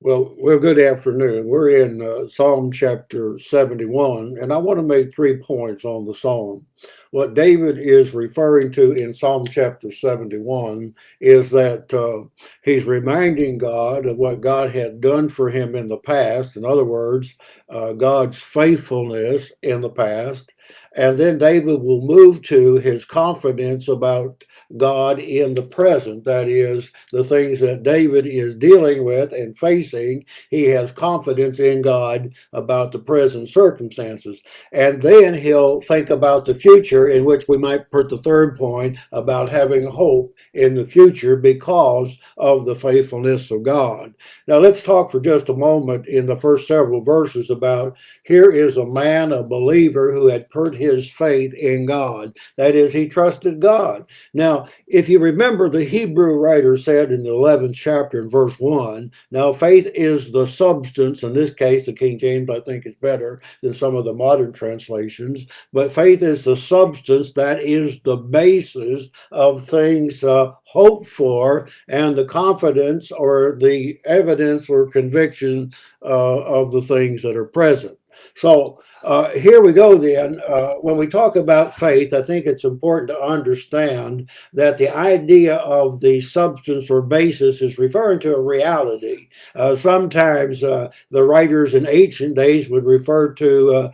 Well, good afternoon. We're in Psalm chapter 71, and I want to make 3 points on the psalm. What David is referring to in Psalm chapter 71 is that he's reminding God of what God had done for him in the past. In other words, God's faithfulness in the past. And then David will move to his confidence about God in the present. That is, the things that David is dealing with and facing. He has confidence in God about the present circumstances. And then he'll think about the future, in which we might put the third point about having hope in the future because of the faithfulness of God. Now, let's talk for just a moment in the first several verses about here is a man, a believer, who had put his faith in God. That is, he trusted God. Now, if you remember, the Hebrew writer said in the 11th chapter in verse 1, now faith is the substance. In this case, the King James, I think, is better than some of the modern translations, but faith is the substance, that is the basis of things hoped for, and the confidence or the evidence or conviction of the things that are present. So here we go then. When we talk about faith, I think it's important to understand that the idea of the substance or basis is referring to a reality. Sometimes the writers in ancient days would refer to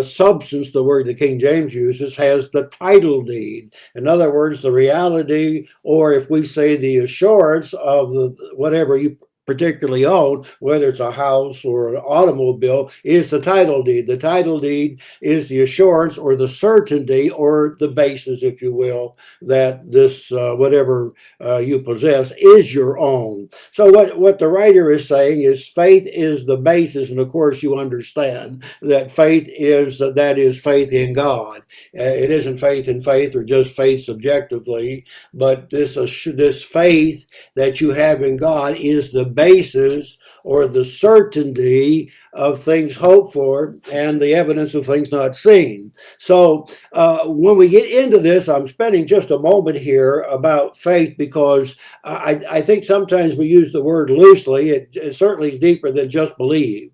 substance, the word the King James uses, has the title deed. In other words, the reality, or if we say the assurance of the whatever you particularly own, whether it's a house or an automobile, is the title deed. The title deed is the assurance or the certainty or the basis, if you will, that this whatever you possess is your own. So what the writer is saying is faith is the basis, and of course you understand that faith is that is faith in God. It isn't faith in faith or just faith subjectively, but this faith that you have in God is the basis or the certainty of things hoped for and the evidence of things not seen. So when we get into this, I'm spending just a moment here about faith because I think sometimes we use the word loosely. It certainly is deeper than just believe.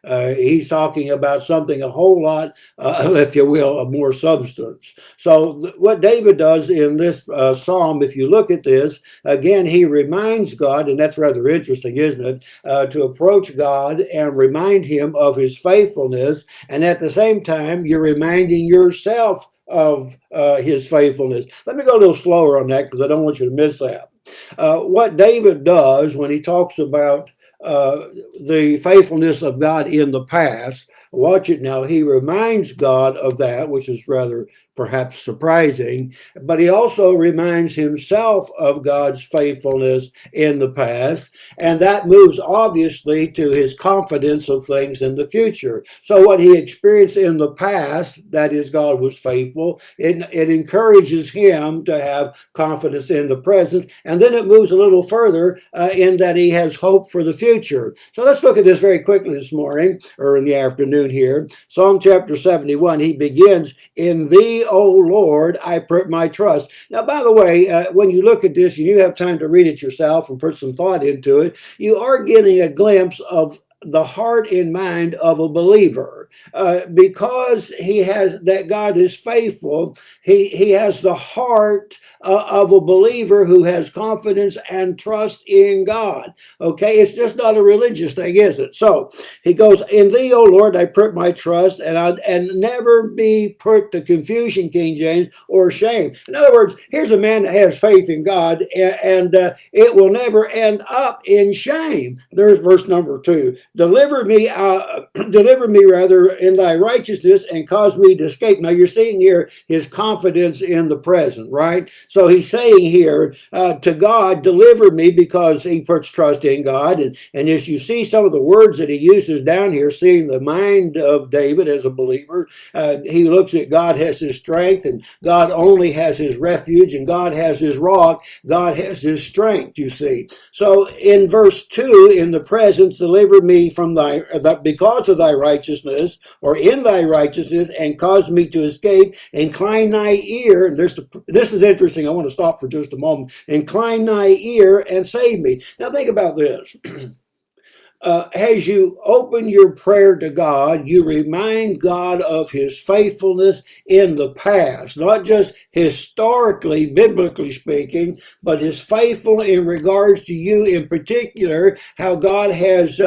He's talking about something a whole lot, if you will, of more substance. So what David does in this psalm, if you look at this, again, he reminds God, and that's rather interesting, isn't it, to approach God and remind him of his faithfulness. And at the same time, you're reminding yourself of his faithfulness. Let me go a little slower on that because I don't want you to miss that. What David does when he talks about the faithfulness of God in the past. Watch it now. He reminds God of that, which is rather perhaps surprising, but he also reminds himself of God's faithfulness in the past, and that moves obviously to his confidence of things in the future. So what he experienced in the past, that is, God was faithful, it encourages him to have confidence in the present, and then it moves a little further in that he has hope for the future. So let's look at this very quickly this morning, or in the afternoon here. Psalm chapter 71, he begins, in thee, O Lord, I put my trust. Now, by the way, when you look at this and you have time to read it yourself and put some thought into it, you are getting a glimpse of the heart and mind of a believer. Because he has that God is faithful, he has the heart of a believer who has confidence and trust in God. Okay, it's just not a religious thing, is it? So he goes, in thee, O Lord, I put my trust, and never be put to confusion, King James, or shame. In other words, here's a man that has faith in God, and it will never end up in shame. There's verse number 2. Deliver me rather in thy righteousness and cause me to escape. Now you're seeing here his confidence in the present, right? So he's saying here to God, deliver me, because he puts trust in God. And as you see some of the words that he uses down here, seeing the mind of David as a believer, he looks at God has his strength, and God only has his refuge, and God has his rock, God has his strength, you see. So in verse 2, in the presence, deliver me from thy, because of thy righteousness, or in thy righteousness, and cause me to escape. Incline thy ear, and this is interesting. I want to stop for just a moment. Incline thy ear and save me. Now think about this. as you open your prayer to God, you remind God of his faithfulness in the past, not just historically, biblically speaking, but his faithful in regards to you in particular, how God has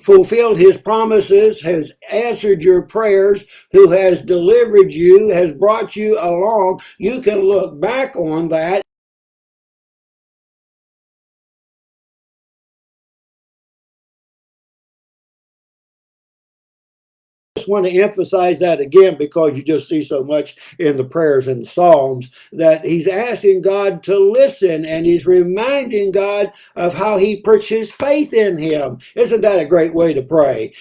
fulfilled his promises, has answered your prayers, who has delivered you, has brought you along. You can look back on that. Just want to emphasize that again because you just see so much in the prayers and the Psalms that he's asking God to listen, and he's reminding God of how he puts his faith in him. Isn't that a great way to pray?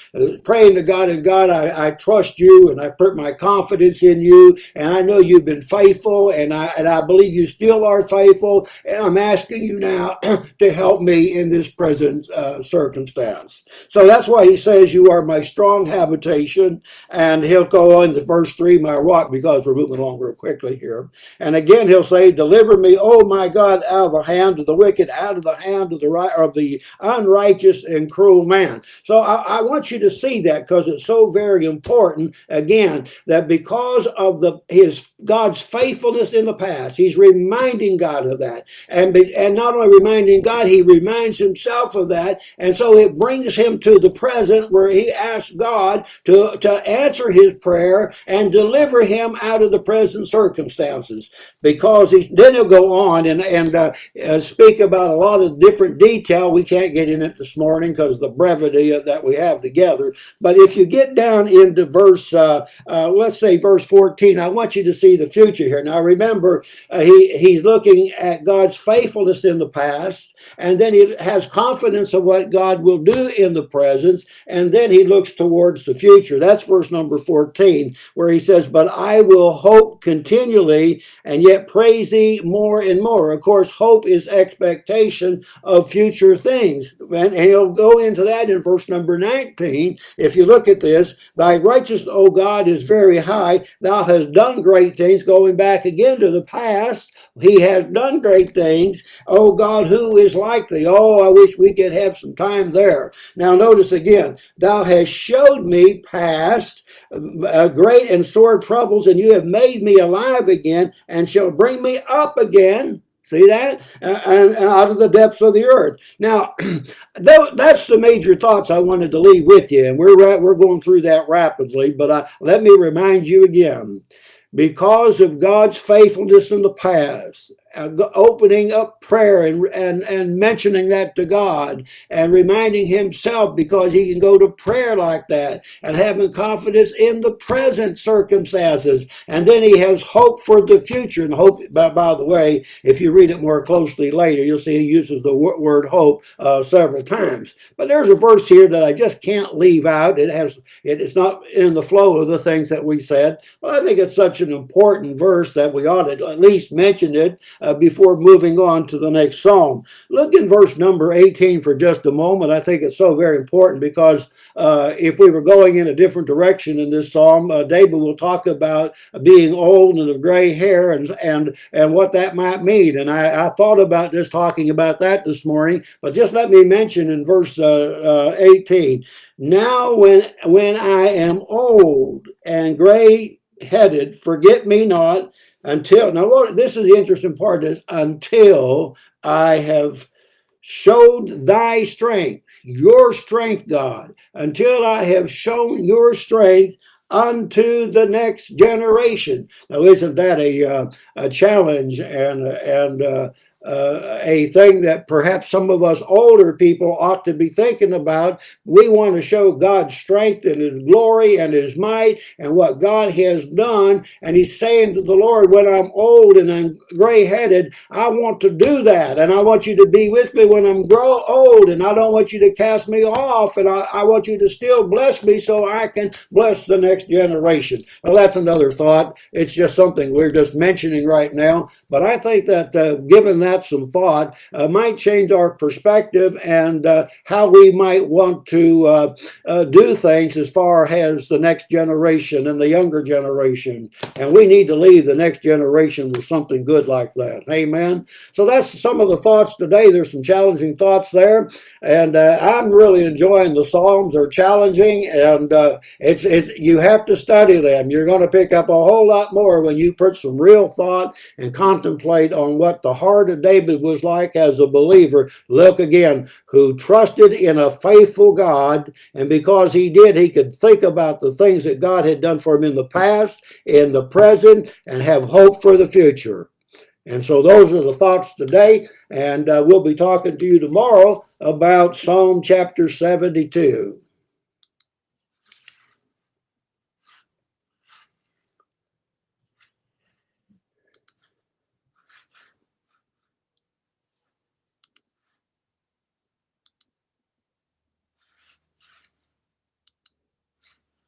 Praying to God, and God, I trust you, and I put my confidence in you, and I know you've been faithful, and I believe you still are faithful, and I'm asking you now to help me in this present circumstance. So that's why he says, you are my strong habitation. And he'll go on to verse 3, my rock, because we're moving along real quickly here. And again, he'll say, deliver me, oh my God, out of the hand of the wicked, out of the hand of the unrighteous and cruel man. So I want you to see that because it's so very important, again, that because of his God's faithfulness in the past, he's reminding God of that. And not only reminding God, he reminds himself of that. And so it brings him to the present where he asks God to answer his prayer and deliver him out of the present circumstances. Because then he'll go on and speak about a lot of different detail. We can't get in it this morning because of the brevity that we have together. But if you get down into verse, let's say verse 14, I want you to see the future here. Now remember, he's looking at God's faithfulness in the past, and then he has confidence of what God will do in the present, and then he looks towards the future. That's verse number 14, where he says, but I will hope continually, and yet praise thee more and more. Of course, hope is expectation of future things. And he'll go into that in verse number 19. If you look at this, thy righteousness, O God, is very high. Thou hast done great things, going back again to the past. He has done great things. Oh God, who is like thee? Oh, I wish we could have some time there. Now notice again, thou hast showed me past great and sore troubles, and you have made me alive again, and shall bring me up again. See that? And out of the depths of the earth. Now, that's the major thoughts I wanted to leave with you, and we're going through that rapidly. But let me remind you again, because of God's faithfulness in the past, opening up prayer and mentioning that to God and reminding himself, because he can go to prayer like that, and having confidence in the present circumstances, and then he has hope for the future. And hope, by the way, if you read it more closely later, you'll see he uses the word hope several times. But there's a verse here that I just can't leave out. It's not in the flow of the things that we said, but I think it's such an important verse that we ought to at least mention it before moving on to the next psalm. Look in verse number 18 for just a moment. I think it's so very important because if we were going in a different direction in this psalm, David will talk about being old and of gray hair and what that might mean. And I thought about just talking about that this morning, but just let me mention in verse 18, now when I am old and gray headed, forget me not until, now Lord, this is the interesting part, is until I have showed thy strength, your strength, God, until I have shown your strength unto the next generation. Now, isn't that a challenge and a thing that perhaps some of us older people ought to be thinking about? We want to show God's strength and his glory and his might and what God has done. And he's saying to the Lord, when I'm old and I'm gray-headed, I want to do that. And I want you to be with me when I'm old, and I don't want you to cast me off. And I want you to still bless me so I can bless the next generation. Well, that's another thought. It's just something we're just mentioning right now. But I think that given that that some thought might change our perspective and how we might want to do things as far as the next generation and the younger generation. And we need to leave the next generation with something good like that. Amen. So that's some of the thoughts today. There's some challenging thoughts there, and I'm really enjoying the Psalms. They're challenging, and it's you have to study them. You're going to pick up a whole lot more when you put some real thought and contemplate on what the heart of David was like as a believer. Look again, who trusted in a faithful God, and because he did, he could think about the things that God had done for him in the past, in the present, and have hope for the future. And so those are the thoughts today, and we'll be talking to you tomorrow about Psalm chapter 72.